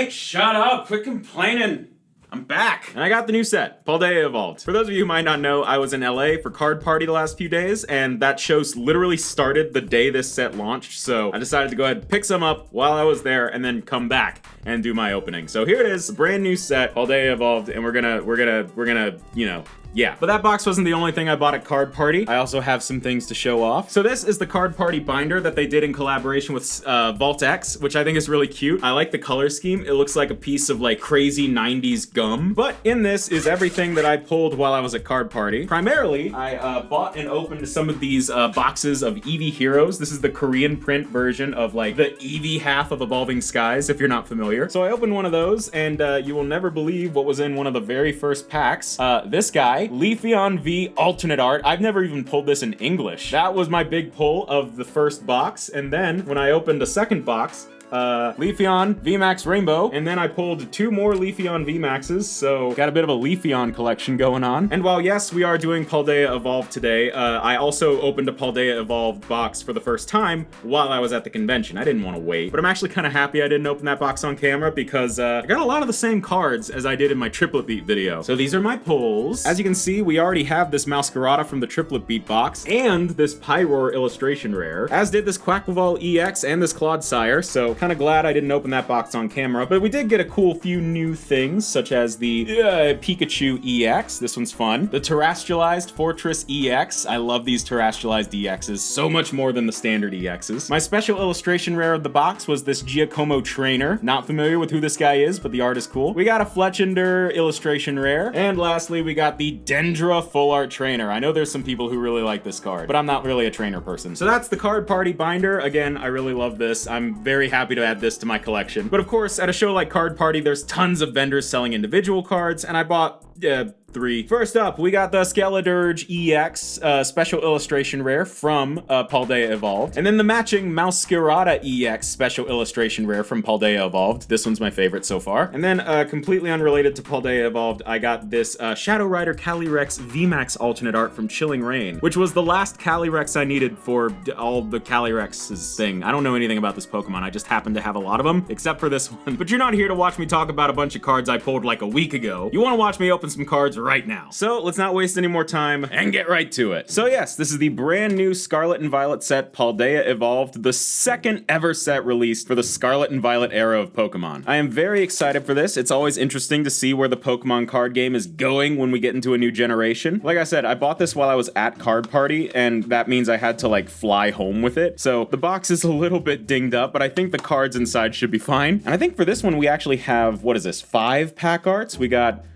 Mike, shut up! Quit complaining! I'm back! And I got the new set, Paldea Evolved. For those of you who might not know, I was in LA for Card Party the last few days, and that show literally started the day this set launched, so I decided to go ahead and pick some up while I was there and then come back and do my opening. So here it is, brand new set, Paldea Evolved, and we're gonna, you know, yeah. But that box wasn't the only thing I bought at Card Party. I also have some things to show off. So this is the Card Party binder that they did in collaboration with Vault X, which I think is really cute. I like the color scheme. It looks like a piece of like crazy 90s gum. But in this is everything that I pulled while I was at Card Party. Primarily, I bought and opened some of these boxes of Eevee Heroes. This is the Korean print version of like the Eevee half of Evolving Skies, if you're not familiar. So I opened one of those, and you will never believe what was in one of the very first packs. This guy, Leafeon V alternate art. I've never even pulled this in English. That was my big pull of the first box, and then when I opened a second box, Leafeon VMAX Rainbow, and then I pulled two more Leafeon VMAXs, so got a bit of a Leafeon collection going on. And while yes, we are doing Paldea Evolved today, I also opened a Paldea Evolved box for the first time while I was at the convention. I didn't want to wait, but I'm actually kind of happy I didn't open that box on camera because I got a lot of the same cards as I did in my Triplet Beat video. So these are my pulls. As you can see, we already have this Masquerada from the Triplet Beat box and this Pyroar illustration rare, as did this Quackleval EX and this Clodsire, so kind of glad I didn't open that box on camera, but we did get a cool few new things, such as the Pikachu EX. This one's fun. The Terrestrialized Fortress EX. I love these Terrestrialized EXs so much more than the standard EXs. My special illustration rare of the box was this Giacomo Trainer. Not familiar with who this guy is, but the art is cool. We got a Fletchender illustration rare, and lastly, we got the Dendra Full Art Trainer. I know there's some people who really like this card, but I'm not really a trainer person. So that's the Card Party binder. Again, I really love this. I'm very happy to add this to my collection. But of course, at a show like Card Party, there's tons of vendors selling individual cards, and I bought three. First up, we got the Skeledirge EX special illustration rare from Paldea Evolved, and then the matching Masquerada EX special illustration rare from Paldea Evolved. This one's my favorite so far. And then completely unrelated to Paldea Evolved, I got this Shadow Rider Calyrex VMAX alternate art from Chilling Reign, which was the last Calyrex I needed for all the Calyrex's thing. I don't know anything about this Pokemon. I just happen to have a lot of them, except for this one. But you're not here to watch me talk about a bunch of cards I pulled like a week ago. You want to watch me open some cards right now. So let's not waste any more time and get right to it. So yes, this is the brand new Scarlet and Violet set, Paldea Evolved, the second ever set released for the Scarlet and Violet era of Pokemon. I am very excited for this. It's always interesting to see where the Pokemon card game is going when we get into a new generation. Like I said, I bought this while I was at Card Party, and that means I had to like fly home with it. So the box is a little bit dinged up, but I think the cards inside should be fine. And I think for this one, we actually have, what is this, 5 pack arts? We got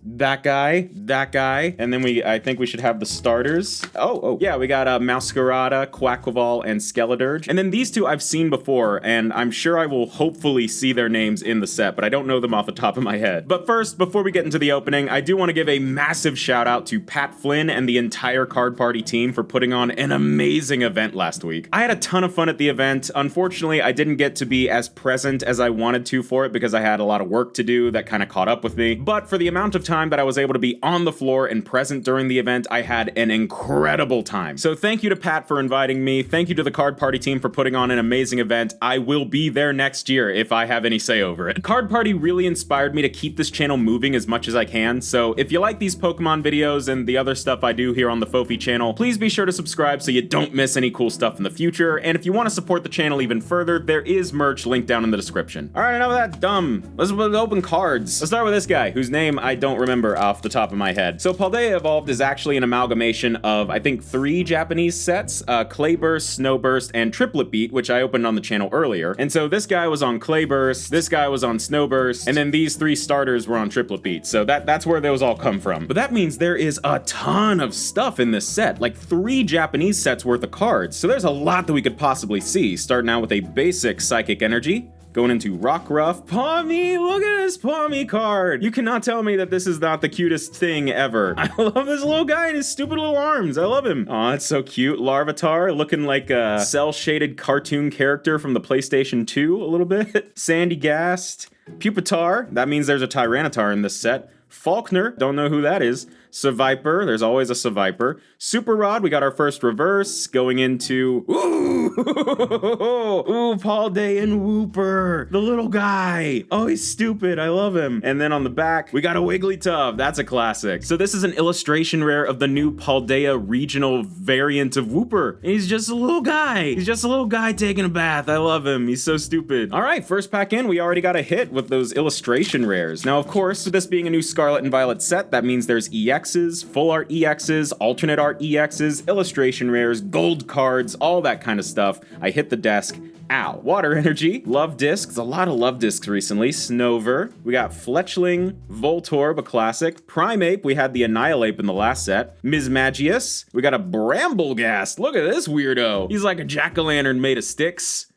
that guy, and then I think we should have the starters. Oh, yeah, we got Masquerada, Quackleval, and Skeledirge. And then these two I've seen before, and I'm sure I will hopefully see their names in the set, but I don't know them off the top of my head. But first, before we get into the opening, I do want to give a massive shout out to Pat Flynn and the entire Card Party team for putting on an amazing event last week. I had a ton of fun at the event. Unfortunately, I didn't get to be as present as I wanted to for it because I had a lot of work to do that kind of caught up with me. But for the amount of time that I was able to be on the floor and present during the event, I had an incredible time. So thank you to Pat for inviting me. Thank you to the Card Party team for putting on an amazing event. I will be there next year if I have any say over it. Card Party really inspired me to keep this channel moving as much as I can. So if you like these Pokemon videos and the other stuff I do here on the Foafy channel, please be sure to subscribe so you don't miss any cool stuff in the future. And if you want to support the channel even further, there is merch linked down in the description. All right, enough of that dumb. Let's open cards. Let's start with this guy, whose name I don't remember off the top of my head. So Paldea Evolved is actually an amalgamation of, I think, 3 Japanese sets, Clayburst, Snowburst, and Triplet Beat, which I opened on the channel earlier. And so this guy was on Clayburst, this guy was on Snowburst, and then these 3 starters were on Triplet Beat. So that's where those all come from. But that means there is a ton of stuff in this set, like 3 Japanese sets worth of cards. So there's a lot that we could possibly see, starting out with a basic Psychic Energy, going into Rockruff. Pawmi, look at this Pawmi card. You cannot tell me that this is not the cutest thing ever. I love this little guy and his stupid little arms. I love him. Aw, it's so cute. Larvitar, looking like a cel-shaded cartoon character from the PlayStation 2 a little bit. Sandygast. Pupitar, that means there's a Tyranitar in this set. Faulkner, don't know who that is. Seviper, there's always a Seviper. Super Rod, we got our first reverse, going into, ooh, ooh, Paldea and Wooper, the little guy. Oh, he's stupid, I love him. And then on the back, we got a Wigglytuff, that's a classic. So this is an illustration rare of the new Paldea regional variant of Wooper. And he's just a little guy. He's just a little guy taking a bath, I love him, he's so stupid. All right, first pack in, we already got a hit with those illustration rares. Now, of course, with this being a new Scarlet and Violet set, that means there's EXs, full art EXs, alternate art EXs, illustration rares, gold cards, all that kind of stuff. I hit the desk. Ow. Water Energy, Love Discs, a lot of Love Discs recently, Snover, we got Fletchling, Voltorb, a classic, Primeape, we had the Annihilate in the last set, Mismagius, we got a Brambleghast, look at this weirdo, he's like a jack-o'-lantern made of sticks.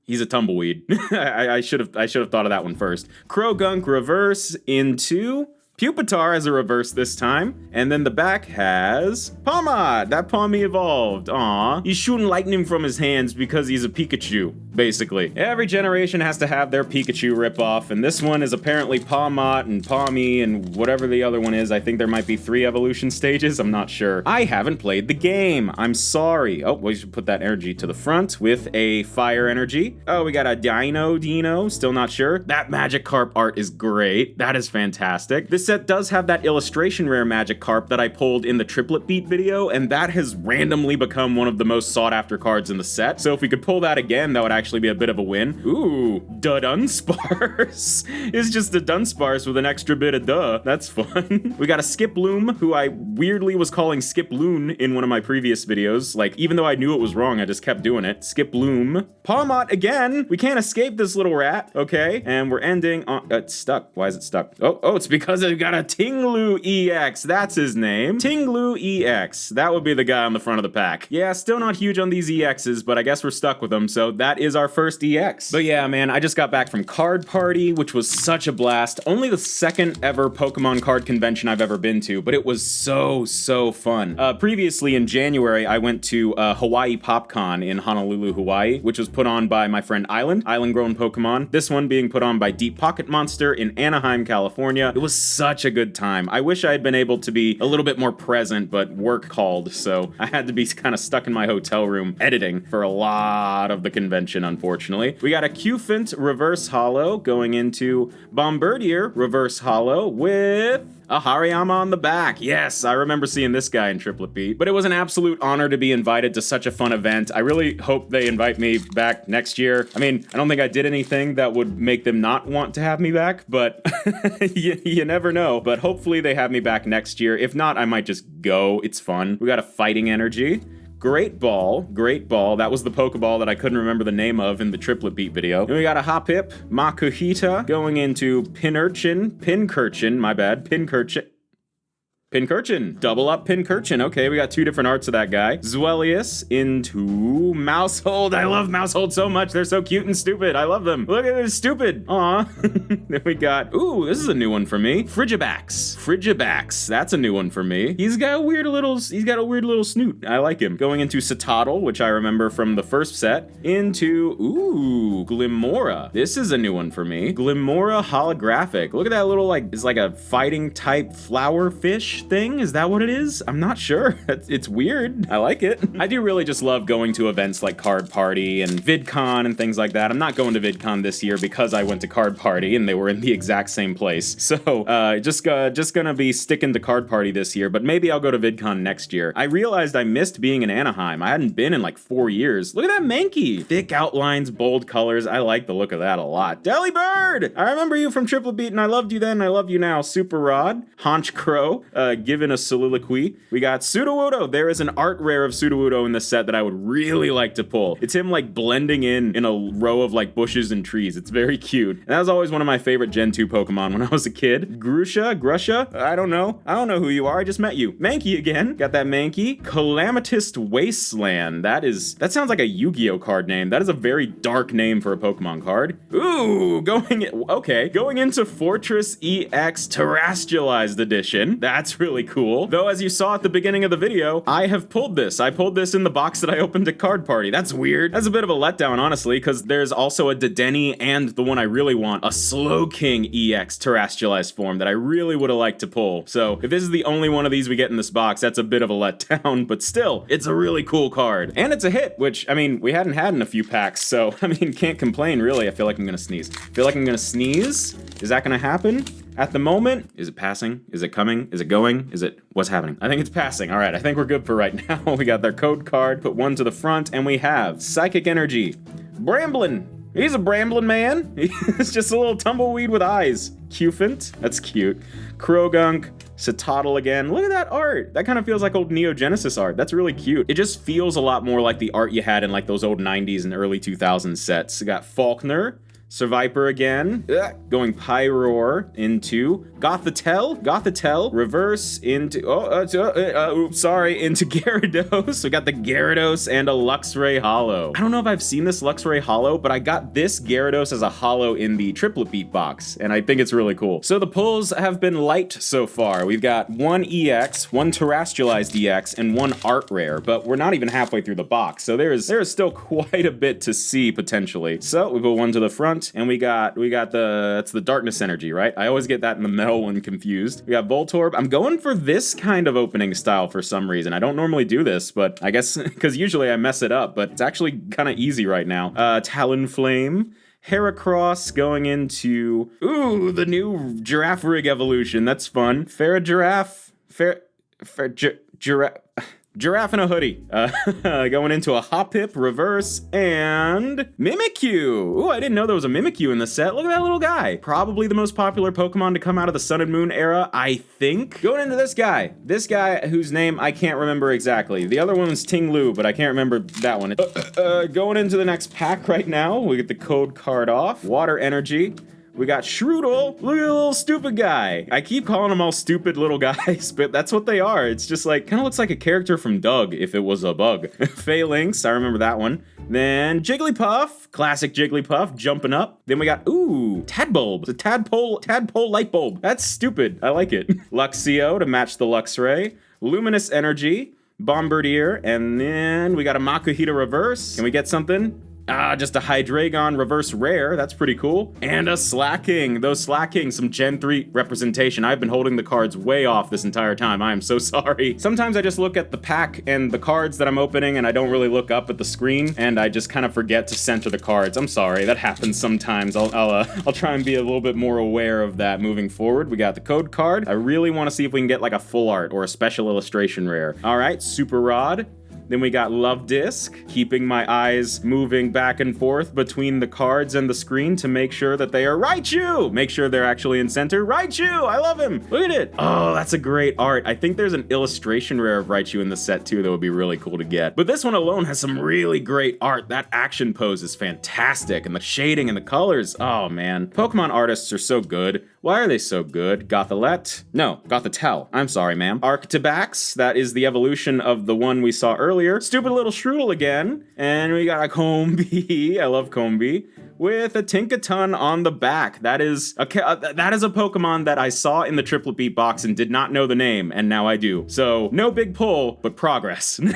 He's a tumbleweed. I should have thought of that one first. Krogunk reverse into Pupitar as a reverse this time. And then the back has Pawmot, that Pawmi evolved. Aw, he's shooting lightning from his hands because he's a Pikachu, basically. Every generation has to have their Pikachu ripoff, and this one is apparently Pawmot and Pawmi and whatever the other one is. I think there might be 3 evolution stages, I'm not sure. I haven't played the game, I'm sorry. Oh, we should put that energy to the front with a fire energy. Oh, we got a Dino, still not sure. That Magikarp art is great, that is fantastic. This set does have that illustration rare Magikarp that I pulled in the Triplet Beat video, and that has randomly become one of the most sought after cards in the set. So if we could pull that again, that would actually be a bit of a win. Ooh, Dunsparce. It's just a Dunsparce with an extra bit of duh. That's fun. We got a Skiploom, who I weirdly was calling Skiploon in one of my previous videos. Like, even though I knew it was wrong, I just kept doing it. Skiploom. Pawmot again. We can't escape this little rat. Okay, and we're ending on... it's stuck. Why is it stuck? Oh, it's because it got a Tinglu EX. That's his name. Tinglu EX. That would be the guy on the front of the pack. Yeah, still not huge on these EXs, but I guess we're stuck with them, so that is our first EX. But yeah, man, I just got back from Card Party, which was such a blast. Only the second ever Pokemon card convention I've ever been to, but it was so fun. Previously in January, I went to Hawaii PopCon in Honolulu, Hawaii, which was put on by my friend Island Grown Pokemon. This one being put on by Deep Pocket Monster in Anaheim, California. It was such a good time. I wish I had been able to be a little bit more present, but work called, so I had to be kind of stuck in my hotel room editing for a lot of the convention, unfortunately. We got a Cufant reverse holo going into Bombardier reverse holo with a Hariyama on the back. Yes, I remember seeing this guy in Triplet Beat. But it was an absolute honor to be invited to such a fun event. I really hope they invite me back next year. I mean, I don't think I did anything that would make them not want to have me back, but you never know. But hopefully they have me back next year. If not, I might just go. It's fun. We got a Fighting Energy. Great Ball. That was the Pokeball that I couldn't remember the name of in the Triplet Beat video. Then we got a Hoppip, Makuhita, going into Pincurchin, double up Pincurchin. Okay, we got 2 different arts of that guy. Zwellius into Mousehold. I love Mousehold so much. They're so cute and stupid. I love them. Look at this, stupid. Aw. Then we got, ooh, this is a new one for me. Frigibax. That's a new one for me. He's got a weird little snoot. I like him. Going into Citadel, which I remember from the first set, into, ooh, Glimmora. This is a new one for me. Glimmora holographic. Look at that little, like, it's like a fighting type flower fish thing? Is that what it is? I'm not sure. It's weird. I like it. I do really just love going to events like Card Party and VidCon and things like that. I'm not going to VidCon this year because I went to Card Party and they were in the exact same place. So just gonna be sticking to Card Party this year, but maybe I'll go to VidCon next year. I realized I missed being in Anaheim. I hadn't been in like 4 years. Look at that Mankey. Thick outlines, bold colors. I like the look of that a lot. Delibird! I remember you from Triplet Beat and I loved you then. I love you now. Super Rod. Haunch Crow. Given a soliloquy. We got Sudowoodo. There is an art rare of Sudowoodo in the set that I would really like to pull. It's him like blending in a row of like bushes and trees. It's very cute. And that was always one of my favorite Gen 2 Pokemon when I was a kid. Grusha? I don't know who you are. I just met you. Mankey again. Got that Mankey. Calamitous Wasteland. That sounds like a Yu-Gi-Oh card name. That is a very dark name for a Pokemon card. Ooh, going into Fortress EX Terrestrialized Edition. That's That's really cool. Though, as you saw at the beginning of the video, I have pulled this. I pulled this in the box that I opened at Card Party. That's weird. That's a bit of a letdown, honestly, because there's also a Dedenne and the one I really want, a Slowking EX terrestrialized form that I really would have liked to pull. So if this is the only one of these we get in this box, that's a bit of a letdown, but still, it's a really cool card. And it's a hit, which, I mean, we hadn't had in a few packs, so, I mean, can't complain, really. I feel like I'm gonna sneeze. Is that gonna happen? At the moment, is it passing? Is it coming? Is it going? What's happening? I think it's passing. All right, I think we're good for right now. We got their code card, put one to the front, and we have Psychic Energy. Bramblin. He's a Bramblin man. He's just a little tumbleweed with eyes. Cufant, that's cute. Krogunk, Citadel again. Look at that art. That kind of feels like old Neo Genesis art. That's really cute. It just feels a lot more like the art you had in like those old 90s and early 2000s sets. We got Faulkner. Survivor again, going Pyroar into Gothitelle, reverse into, into Gyarados. We got the Gyarados and a Luxray Holo. I don't know if I've seen this Luxray Holo, but I got this Gyarados as a holo in the Triplet Beat box, and I think it's really cool. So the pulls have been light so far. We've got one EX, one Terrestrialized EX, and one Art Rare, but we're not even halfway through the box, so there is still quite a bit to see potentially. So we put one to the front. And we got that's the Darkness Energy, right? I always get that in the metal one confused. We got Voltorb. I'm going for this kind of opening style for some reason. I don't normally do this, but I guess because usually I mess it up, but it's actually kind of easy right now. Talonflame. Heracross going into, the new Giraffe Rig evolution. That's fun. Giraffe. Giraffe in a hoodie. Going into a Hoppip, reverse, and Mimikyu. Ooh, I didn't know there was a Mimikyu in the set. Look at that little guy. Probably the most popular Pokemon to come out of the Sun and Moon era, I think. Going into this guy whose name I can't remember exactly. The other one was Ting Lu, but I can't remember that one. Going into the next pack right now, we get the code card off. Water Energy. We got Shroodle. Look at the little stupid guy. I keep calling them all stupid little guys, but that's what they are. It's just like, kind of looks like a character from Doug if it was a bug. Phalanx, I remember that one. Then Jigglypuff, classic Jigglypuff, jumping up. Then we got, Tadbulb, the Tadpole light bulb. That's stupid, I like it. Luxio to match the Luxray. Luminous Energy, Bombardier, and then we got a Makuhita reverse. Can we get something? Just a Hydreigon reverse rare. That's pretty cool. And a Slacking. Those Slacking, some Gen 3 representation. I've been holding the cards way off this entire time. I am so sorry. Sometimes I just look at the pack and the cards that I'm opening and I don't really look up at the screen and I just kind of forget to center the cards. I'm sorry. That happens sometimes. I'll try and be a little bit more aware of that moving forward. We got the code card. I really want to see if we can get like a full art or a special illustration rare. All right, Super Rod. Then we got Love Disc, keeping my eyes moving back and forth between the cards and the screen to make sure that they are Raichu! Make sure they're actually in center. Raichu! I love him! Look at it! Oh, that's a great art. I think there's an illustration rare of Raichu in the set too that would be really cool to get. But this one alone has some really great art. That action pose is fantastic, and the shading and the colors, oh man. Pokemon artists are so good. Why are they so good? Gothitelle. I'm sorry, ma'am. Arctibax, that is the evolution of the one we saw earlier. Stupid little Shroodle again. And we got a Combee. I love Combee. With a Tinkaton on the back. That is a Pokemon that I saw in the Triplet Beat box and did not know the name, and now I do. So, no big pull, but progress. Man,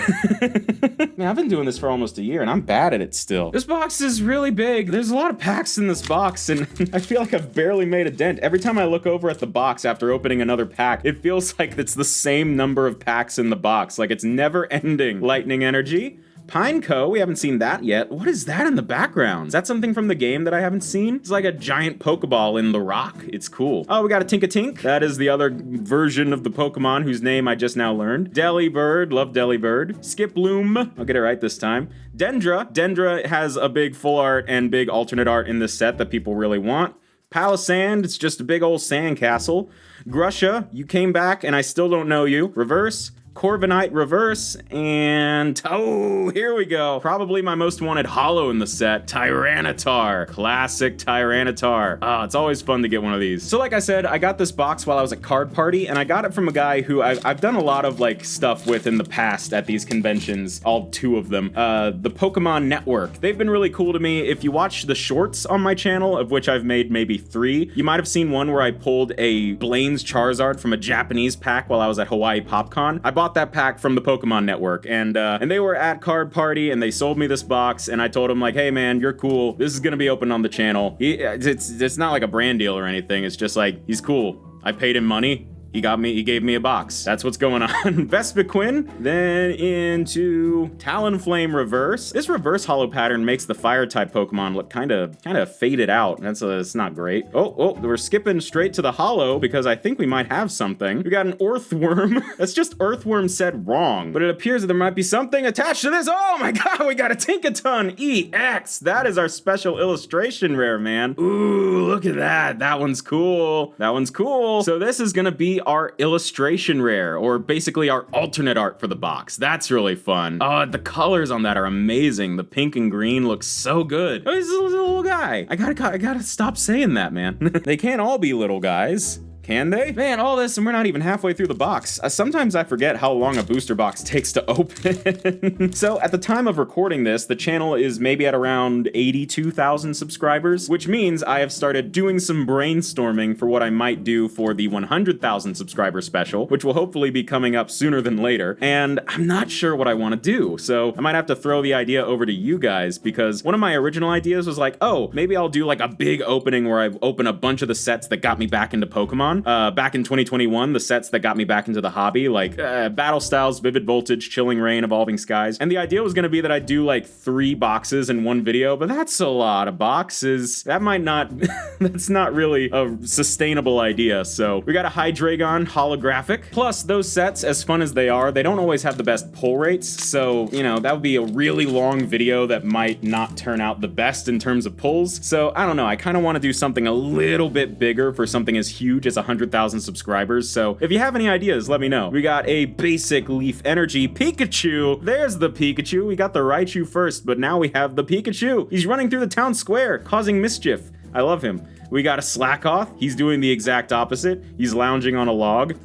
I've been doing this for almost a year, and I'm bad at it still. This box is really big. There's a lot of packs in this box, and I feel like I've barely made a dent. Every time I look over at the box after opening another pack, it feels like it's the same number of packs in the box. Like, it's never ending. Lightning Energy. Pineco, we haven't seen that yet. What is that in the background? Is that something from the game that I haven't seen? It's like a giant Pokeball in the rock. It's cool. Oh, we got a Tinkatink. That is the other version of the Pokemon whose name I just now learned. Delibird, love Delibird. Skiploom, I'll get it right this time. Dendra has a big full art and big alternate art in this set that people really want. Palisand, it's just a big old sand castle. Grusha, you came back and I still don't know you. Reverse. Corviknight reverse, and oh, here we go. Probably my most wanted holo in the set, Tyranitar. Classic Tyranitar. It's always fun to get one of these. So like I said, I got this box while I was at Card Party, and I got it from a guy who I've done a lot of like stuff with in the past at these conventions, all 2 of them. The Pokemon Network. They've been really cool to me. If you watch the shorts on my channel, of which I've made maybe 3, you might have seen one where I pulled a Blaine's Charizard from a Japanese pack while I was at Hawaii PopCon. I bought that pack from the Pokemon Network, and they were at Card Party, and they sold me this box, and I told them like, hey man, you're cool. This is gonna be open on the channel. It's not like a brand deal or anything. It's just like, he's cool. I paid him money. He gave me a box. That's what's going on. Vespiquen, then into Talonflame reverse. This reverse holo pattern makes the fire type Pokemon look kind of faded out. It's not great. Oh, we're skipping straight to the holo because I think we might have something. We got an Earthworm. That's just Earthworm said wrong, but it appears that there might be something attached to this. Oh my god, we got a Tinkaton EX. That is our special illustration rare, man. Ooh, look at that. That one's cool. That one's cool. So this is gonna be our illustration rare, or basically our alternate art for the box. That's really fun. The colors on that are amazing. The pink and green looks so good. Oh, he's a little guy. I gotta stop saying that, man. They can't all be little guys. Can they? Man, all this and we're not even halfway through the box. Sometimes I forget how long a booster box takes to open. So at the time of recording this, the channel is maybe at around 82,000 subscribers, which means I have started doing some brainstorming for what I might do for the 100,000 subscriber special, which will hopefully be coming up sooner than later. And I'm not sure what I want to do. So I might have to throw the idea over to you guys, because one of my original ideas was like, oh, maybe I'll do like a big opening where I open a bunch of the sets that got me back into Pokemon. Back in 2021, the sets that got me back into the hobby, like Battle Styles, Vivid Voltage, Chilling Reign, Evolving Skies. And the idea was going to be that I'd do like 3 boxes in one video, but that's a lot of boxes. That might not, that's not really a sustainable idea. So we got a Hydreigon holographic. Plus, those sets, as fun as they are, they don't always have the best pull rates. So, you know, that would be a really long video that might not turn out the best in terms of pulls. So I don't know. I kind of want to do something a little bit bigger for something as huge as 100,000 subscribers. So if you have any ideas, let me know. We got a basic Leaf Energy Pikachu. There's the Pikachu. We got the Raichu first, but now we have the Pikachu. He's running through the town square, causing mischief. I love him. We got a Slackoth. He's doing the exact opposite. He's lounging on a log,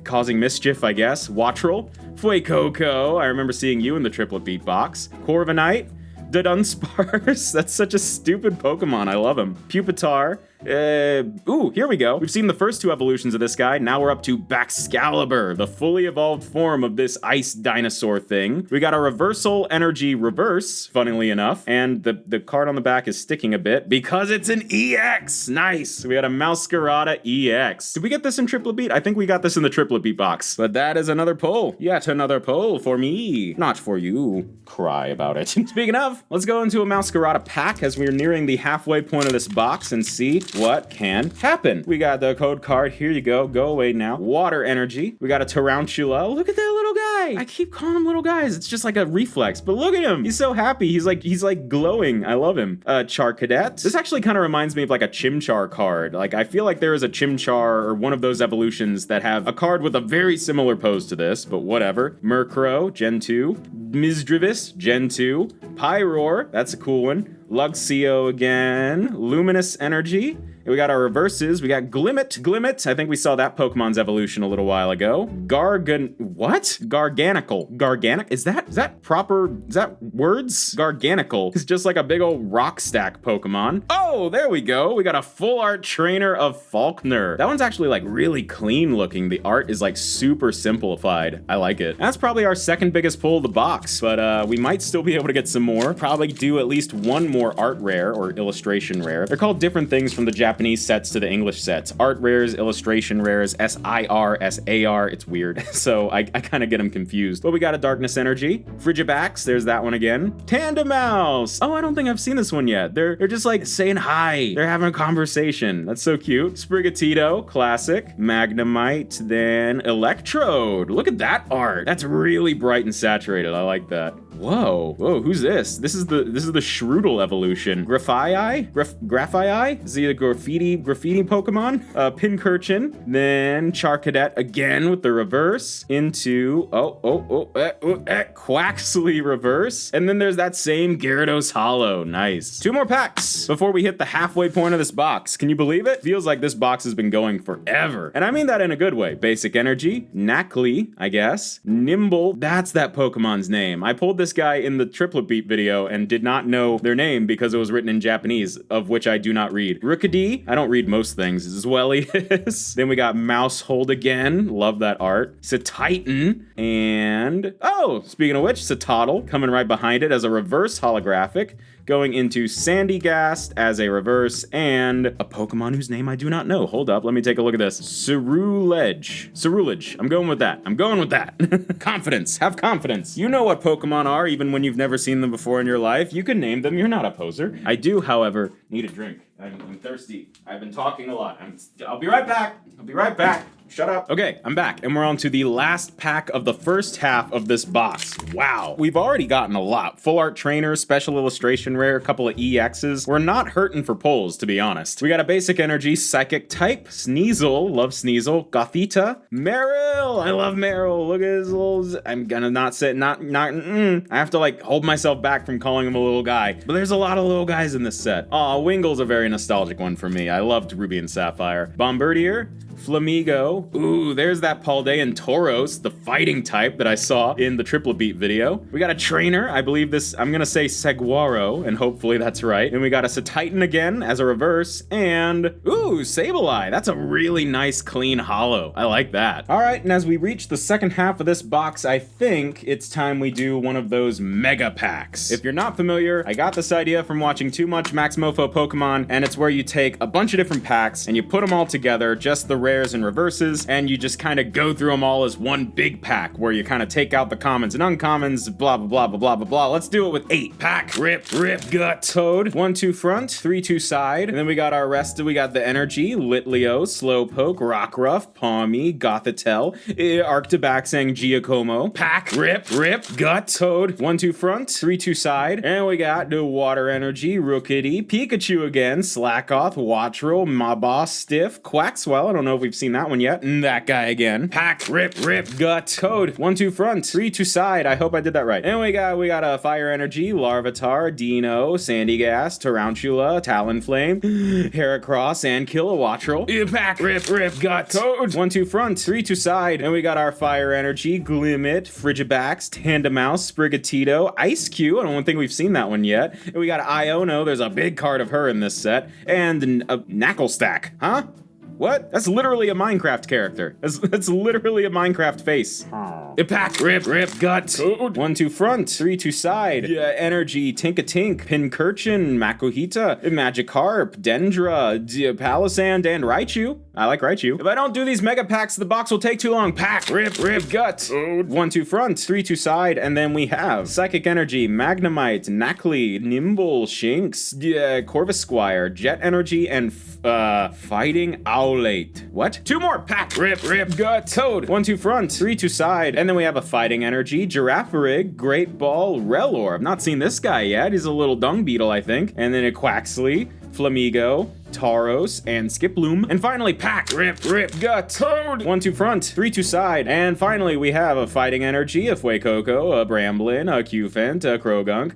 causing mischief, I guess. Wattrel, Fuecoco. I remember seeing you in the triplet beatbox. Corviknight, Dunsparce. That's such a stupid Pokemon. I love him. Pupitar. Ooh, here we go. We've seen the first 2 evolutions of this guy. Now we're up to Baxcalibur, the fully evolved form of this ice dinosaur thing. We got a Reversal Energy reverse, funnily enough, and the card on the back is sticking a bit because it's an EX. Nice. We got a Mouscarada EX. Did we get this in Triplet Beat? I think we got this in the Triplet Beat box. But that is another pull. Yet another pull for me. Not for you. Cry about it. Speaking of, let's go into a Mouscarada pack as we're nearing the halfway point of this box and see what can happen. We got the code card. Here you go. Go away now. Water Energy. We got a Tarantula. Look at that little guy. I keep calling him little guys. It's just like a reflex, but look at him. He's so happy. He's like glowing. I love him. Charcadet. This actually kind of reminds me of like a Chimchar card. Like I feel like there is a Chimchar or one of those evolutions that have a card with a very similar pose to this, but whatever. Murkrow, Gen 2. Misdreavus, Gen 2. Pyroar. That's a cool one. Luxio again. Luminous Energy. We got our reverses. We got Glimmet. I think we saw that Pokemon's evolution a little while ago. What? Garganical. Is that proper? Is that words? Garganical. It's just like a big old rock stack Pokemon. Oh, there we go. We got a full art trainer of Faulkner. That one's actually like really clean looking. The art is like super simplified. I like it. That's probably our second biggest pull of the box, but we might still be able to get some more. Probably do at least one more art rare or illustration rare. They're called different things from the Japanese sets to the English sets. Art rares, illustration rares, SIR, SAR. It's weird. So I kind of get them confused. But we got a Darkness Energy. Frigibax, there's that one again. Tandemouse. Oh, I don't think I've seen this one yet. They're just like saying hi. They're having a conversation. That's so cute. Sprigatito, classic. Magnemite, then Electrode. Look at that art. That's really bright and saturated. I like that. Whoa, who's this? This is the Shroodle evolution. Graphii? Is he a graffiti Pokemon? Pincurchin, then Charcadet again with the reverse into Quaxly reverse, and then there's that same Gyarados Hollow. Nice. 2 more packs before we hit the halfway point of this box. Can you believe it? Feels like this box has been going forever, and I mean that in a good way. Basic Energy, Knackley, I guess, Nimble. That's that Pokemon's name. I pulled this guy in the Triplet Beat video and did not know their name because it was written in Japanese, of which I do not read. Rookidee, I don't read most things, as Zwellius. Then we got Mousehold again, love that art. Cetitan, and speaking of which, Citadel coming right behind it as a reverse holographic, going into Sandygast as a reverse, and a Pokemon whose name I do not know. Hold up, let me take a look at this. Cerulege. I'm going with that. Confidence. Have confidence. You know what Pokemon are, even when you've never seen them before in your life. You can name them. You're not a poser. I do, however, need a drink. I'm thirsty. I've been talking a lot. I'll be right back. Shut up. Okay, I'm back, and we're on to the last pack of the first half of this box. Wow, we've already gotten a lot. Full art trainer, special illustration rare, a couple of EXs. We're not hurting for pulls, to be honest. We got a basic energy, psychic type, Sneasel, love Sneasel, Gothita, Meryl, I love Meryl. Look at his little, I'm gonna not say, I have to like hold myself back from calling him a little guy, but there's a lot of little guys in this set. Aw, Wingle's a very nostalgic one for me. I loved Ruby and Sapphire. Bombardier, Flamigo. Ooh, there's that Paldean Tauros, the fighting type that I saw in the Triplet Beat video. We got a trainer, I believe this, I'm gonna say Seguaro, and hopefully that's right. And we got a Cetitan again as a reverse, and ooh, Sableye. That's a really nice clean holo. I like that. All right, and as we reach the second half of this box, I think it's time we do one of those mega packs. If you're not familiar, I got this idea from watching Too Much Max Mofo Pokemon, and it's where you take a bunch of different packs and you put them all together, just the rares and reverses, and you just kind of go through them all as one big pack where you kind of take out the commons and uncommons, blah, blah, blah, blah, blah, blah, blah. Let's do it with 8. Pack, rip, gut, Toad, 1-2 front, 3-2 side, and then we got our rest, we got the energy, Litleo, Slowpoke, Rockruff, Pawmi, Gothitelle, Arctibaxang, Giacomo. Pack, rip, gut, Toad, 1-2 front, 3-2 side, and we got the water energy, Rookidee, Pikachu again, Slackoth, Wattrel, Maboss, Stiff, Quaxwell, I don't know if we've seen that one yet, and that guy again. Pack, rip, gut, Toad, 1-2 front, 3-2 side, I hope I did that right. And we got a fire energy, Larvitar, Dino, Sandygast, Tarantula, Talonflame, Heracross, and Kilowattrel. Pack, rip, gut, Toad, 1-2 front, 3-2 side, and we got our fire energy, Glimmet, Frigibax, Tandemaus, Sprigatito, Ice-Q, I don't think we've seen that one yet, and we got Iono, there's a big card of her in this set, and a Knucklestack, huh? What? That's literally a Minecraft character. That's literally a Minecraft face. Pack, rip, gut, Toad, 1-2 front, 3-2 side, energy, Tinkatink, Pincurchin, Makuhita, Magikarp, Dendra, Palisand, and Raichu. I like Raichu. If I don't do these mega packs, the box will take too long. Pack, rip, gut, Toad, 1-2 front, 3-2 side, and then we have Psychic Energy, Magnemite, Knackley, Nimble, Shinx, Corvisquire, Jet Energy, and Fighting Owlate. What? 2 more. Pack, rip, gut, Toad, 1-2 front, 3-2 side, and then we have a Fighting Energy, Girafarig, Great Ball, Rellor. I've not seen this guy yet. He's a little dung beetle, I think. And then a Quaxly, Flamigo, Tauros, and Skiploom. And finally, Pack, rip, gut, Toad, 1-2 front, 3-2 side. And finally, we have a Fighting Energy, a Fuecoco, a Bramblin, a Cufant, a Krogunk,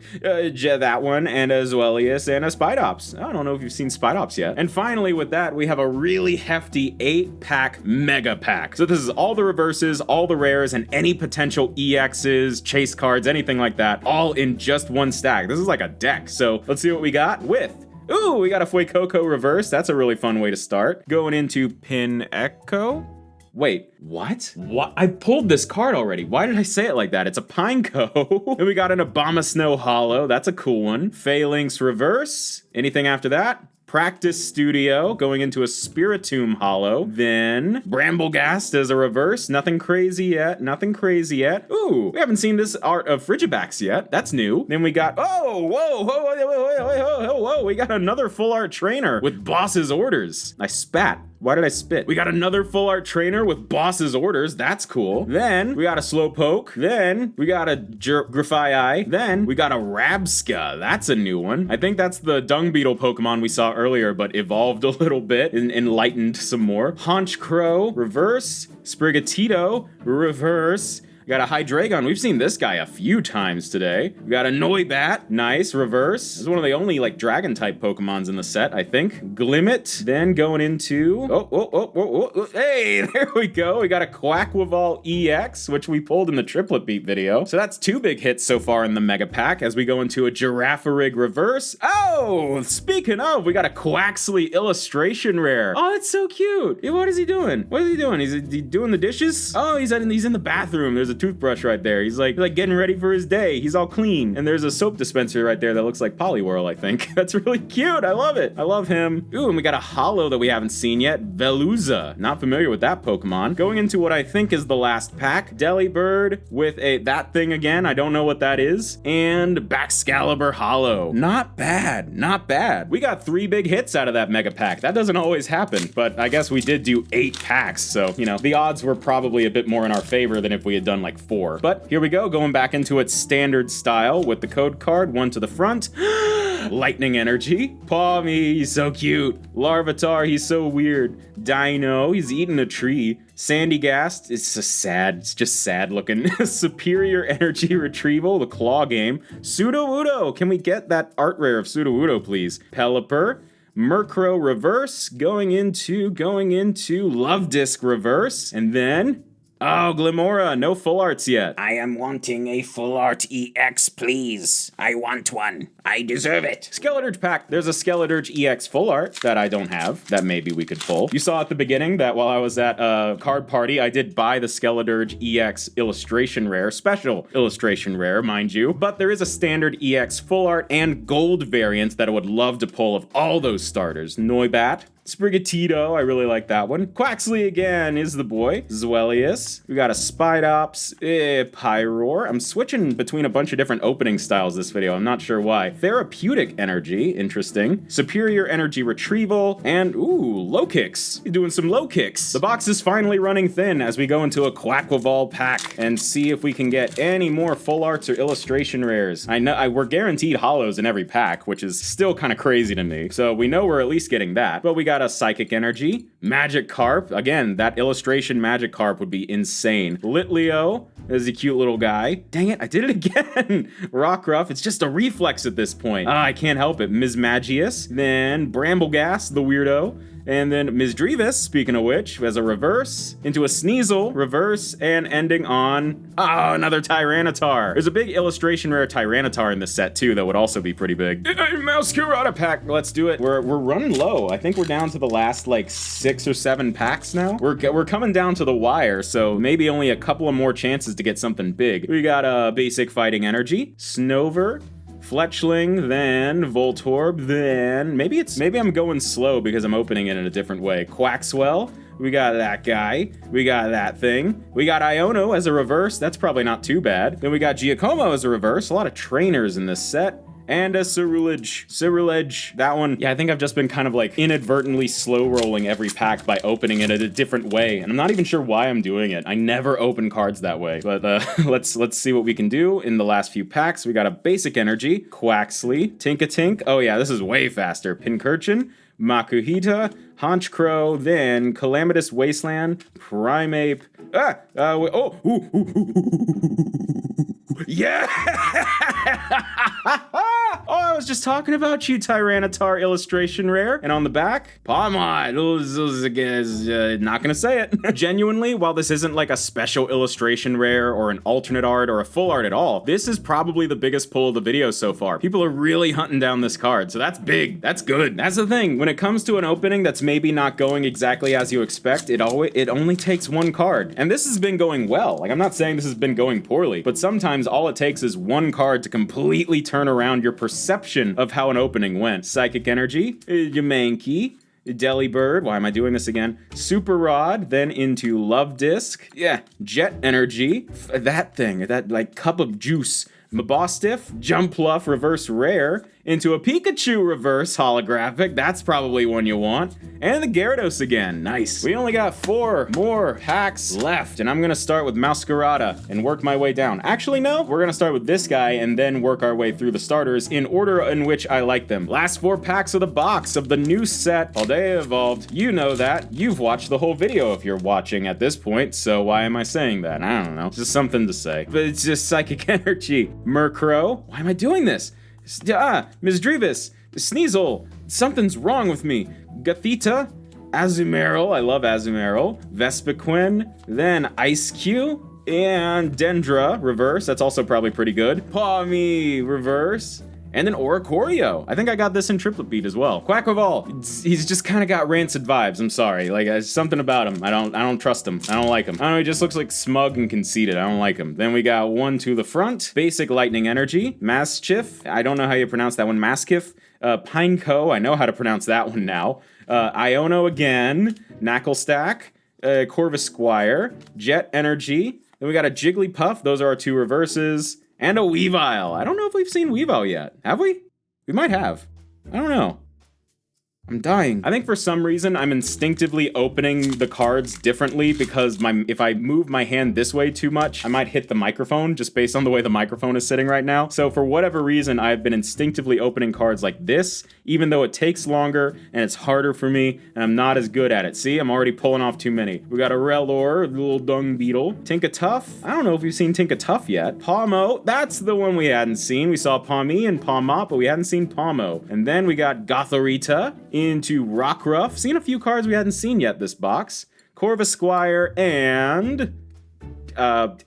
that one, and a Zwellius, and a Spidops. I don't know if you've seen Spidops yet. And finally, with that, we have a really hefty 8-pack mega pack. So this is all the reverses, all the rares, and any potential EXs, chase cards, anything like that, all in just one stack. This is like a deck. So let's see what we got with. Ooh, we got a Fuecoco reverse. That's a really fun way to start. Going into Pin Echo. Wait, what? What? I pulled this card already. Why did I say it like that? It's a Pineco. And we got an Abomasnow Hollow. That's a cool one. Phalanx reverse. Anything after that? Practice Studio, going into a Spiritomb Hollow. Then Bramblegast as a reverse. Nothing crazy yet. Ooh, we haven't seen this art of Frigibax yet. That's new. Then we got, whoa, we got another full art trainer with Boss's Orders. I spat. Why did I spit? We got another full art trainer with boss's orders. That's cool. Then we got a Slowpoke. Then we got a Grafaiai. Then we got a Rabsca. That's a new one. I think that's the dung beetle Pokemon we saw earlier, but evolved a little bit and enlightened some more. Honchkrow, reverse. Sprigatito, reverse. We got a Hydreigon. We've seen this guy a few times today. We got a Noibat. Nice. Reverse. This is one of the only, like, dragon-type Pokemons in the set, I think. Glimmet. Then going into... Hey, there we go. We got a Quaquaval EX, which we pulled in the Triplet Beat video. So that's 2 big hits so far in the Mega Pack as we go into a Girafarig Reverse. Oh, speaking of, we got a Quaxley Illustration Rare. Oh, that's so cute. Yeah, what is he doing? What is he doing? Is he doing the dishes? Oh, he's in the bathroom. There's a toothbrush right there. He's like getting ready for his day. He's all clean. And there's a soap dispenser right there that looks like Poliwhirl, I think. That's really cute. I love it. I love him. Ooh, and we got a holo that we haven't seen yet. Veluza. Not familiar with that Pokemon. Going into what I think is the last pack. Delibird with that thing again. I don't know what that is. And Baxcalibur holo. Not bad. Not bad. We got 3 big hits out of that Mega Pack. That doesn't always happen, but I guess we did do 8 packs. So, you know, the odds were probably a bit more in our favor than if we had done like 4. But here we go, going back into its standard style with the code card, 1 to the front. Lightning Energy. Pawmi, he's so cute. Larvitar, he's so weird. Dino, he's eating a tree. Sandygast, it's just sad looking. Superior Energy Retrieval, the claw game. Sudowoodo, can we get that art rare of Sudowoodo, please? Pelipper. Murkrow Reverse, going into Love Disc Reverse, and then... Oh, Glimmora, no full arts yet. I am wanting a full art EX, please. I want one. I deserve it. Skeledirge pack. There's a Skeledirge EX full art that I don't have that maybe we could pull. You saw at the beginning that while I was at Card Party, I did buy the Skeledirge EX illustration rare, special illustration rare, mind you. But there is a standard EX full art and gold variant that I would love to pull of all those starters. Noibat. Sprigatito, I really like that one. Quaxley again is the boy. Zwellius. We got a Spidops. Pyroar. I'm switching between a bunch of different opening styles this video. I'm not sure why. Therapeutic Energy. Interesting. Superior Energy Retrieval. And, ooh, low kicks. You're doing some low kicks. The box is finally running thin as we go into a Quaquaval pack and see if we can get any more full arts or illustration rares. I know we're guaranteed holos in every pack, which is still kind of crazy to me. So we know we're at least getting that. But we got a Psychic Energy, Magikarp. Again, that illustration Magikarp would be insane. Litleo is a cute little guy. Dang it, I did it again. Rockruff, it's just a reflex at this point. I can't help it. Mismagius, then Brambleghast, the weirdo. And then Misdreavus, speaking of which, as a reverse, into a Sneasel, reverse, and ending on, another Tyranitar. There's a big illustration rare Tyranitar in this set too that would also be pretty big. Masquerada pack, let's do it. We're running low. I think we're down to the last like 6 or 7 packs now. We're coming down to the wire, so maybe only a couple of more chances to get something big. We got a basic fighting energy, Snover, Fletchling, then Voltorb, then maybe I'm going slow because I'm opening it in a different way. Quaxwell, we got that guy, we got that thing, we got Iono as a reverse, that's probably not too bad. Then we got Giacomo as a reverse, a lot of trainers in this set. And a Cerulege, that one, yeah, I think I've just been kind of like inadvertently slow rolling every pack by opening it in a different way. And I'm not even sure why I'm doing it. I never open cards that way. But let's see what we can do in the last few packs. We got a basic energy, Quaxley, Tinkatink. Oh yeah, this is way faster. Pincurchin, Makuhita, Honchkrow, then Calamitous Wasteland, Primeape. Yeah! Oh, I was just talking about you, Tyranitar illustration rare. And on the back, Pawmi. Not gonna say it. Genuinely, while this isn't like a special illustration rare or an alternate art or a full art at all, this is probably the biggest pull of the video so far. People are really hunting down this card, so that's big. That's good. That's the thing. When it comes to an opening that's maybe not going exactly as you expect, it only takes 1 card. And this has been going well. Like, I'm not saying this has been going poorly, but sometimes all it takes is 1 card to completely turn around your perception of how an opening went. Psychic Energy, Yamanki, Delibird, why am I doing this again? Super Rod, then into Love Disc, yeah, Jet Energy, that thing, that like cup of juice. Mabostiff, Jumpluff, reverse rare, into a Pikachu reverse holographic. That's probably one you want. And the Gyarados again. Nice. We only got 4 more packs left, and I'm gonna start with Masquerada and work my way down. Actually, no, we're gonna start with this guy and then work our way through the starters in order in which I like them. Last 4 packs of the box of the new set, Paldea Evolved. You know that. You've watched the whole video if you're watching at this point, so why am I saying that? I don't know. It's just something to say. But it's just psychic energy. Murkrow. Why am I doing this? Misdreavus. Sneasel. Something's wrong with me. Gothita. Azumarill. I love Azumarill. Vespiquen. Then Ice Cube. And Dendra, reverse. That's also probably pretty good. Pawmi, reverse. And then Oricorio. I think I got this in triplet beat as well. Quaquaval. He's just kind of got rancid vibes. I'm sorry. Like, there's something about him. I don't trust him. I don't like him. I don't know, he just looks like smug and conceited. I don't like him. Then we got one to the front. Basic lightning energy. Maschiff. I don't know how you pronounce that one. Maskiff. Pineco. I know how to pronounce that one now. Iono again. Knacklestack. Corvisquire. Jet energy. Then we got a Jigglypuff. Those are our 2 reverses. And a Weavile. I don't know if we've seen Weavile yet. Have we? We might have. I don't know. I'm dying. I think for some reason I'm instinctively opening the cards differently because if I move my hand this way too much, I might hit the microphone just based on the way the microphone is sitting right now. So for whatever reason, I've been instinctively opening cards like this, even though it takes longer and it's harder for me and I'm not as good at it. See, I'm already pulling off too many. We got a Rellor, a little dung beetle. Tinkatuff. I don't know if we've seen Tinkatuff yet. Pawmo. That's the one we hadn't seen. We saw Pawmi and Pawmop, but we hadn't seen Pawmo. And then we got Gothorita into Rockruff. Seen a few cards we hadn't seen yet this box. Corvisquire and oh,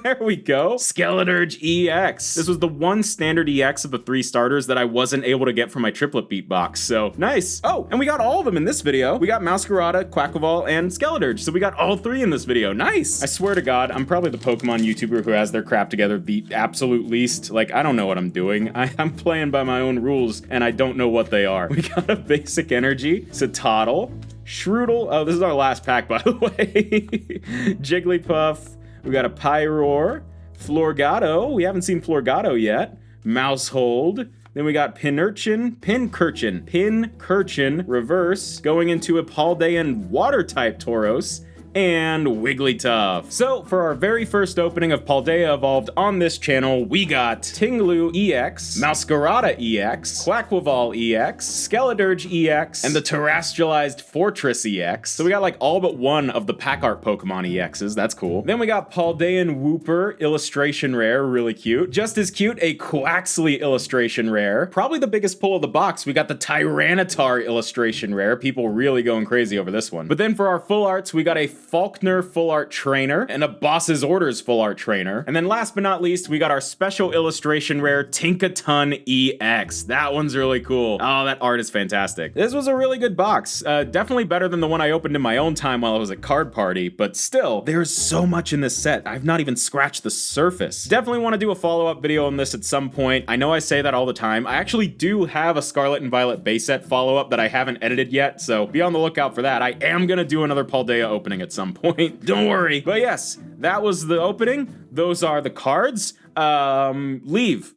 there we go. Skeleturge EX. This was the one standard EX of the 3 starters that I wasn't able to get from my triplet beat box, so nice. Oh, and we got all of them in this video. We got Masquerada, Quaquaval, and Skeleturge, so we got all 3 in this video. Nice. I swear to God, I'm probably the Pokemon YouTuber who has their crap together the absolute least. Like, I don't know what I'm doing. I'm playing by my own rules, and I don't know what they are. We got a basic energy, Citadel, Shroodle. Oh, this is our last pack, by the way. Jigglypuff. We got a Pyroar. Florgato. We haven't seen Florgato yet. Mousehold. Then we got Pincurchin, reverse, going into a Paldean water-type Tauros, and Wigglytuff. So, for our very first opening of Paldea Evolved on this channel, we got Tinglu EX, Masquerada EX, Quaquaval EX, Skeleturge EX, and the Terrestrialized Fortress EX. So we got like all but one of the pack art Pokemon EXs, that's cool. Then we got Paldean Wooper illustration rare, really cute. Just as cute, a Quaxley illustration rare. Probably the biggest pull of the box, we got the Tyranitar illustration rare. People really going crazy over this one. But then for our full arts, we got a Faulkner full art trainer and a Boss's Orders full art trainer. And then last but not least, we got our special illustration rare Tinkaton EX. That one's really cool. Oh, that art is fantastic. This was a really good box. Definitely better than the one I opened in my own time while I was at Card Party, but still, there's so much in this set. I've not even scratched the surface. Definitely want to do a follow-up video on this at some point. I know I say that all the time. I actually do have a Scarlet and Violet base set follow-up that I haven't edited yet, so be on the lookout for that. I am gonna do another Paldea opening at some point. Don't worry. But yes, that was the opening. Those are the cards. Leave.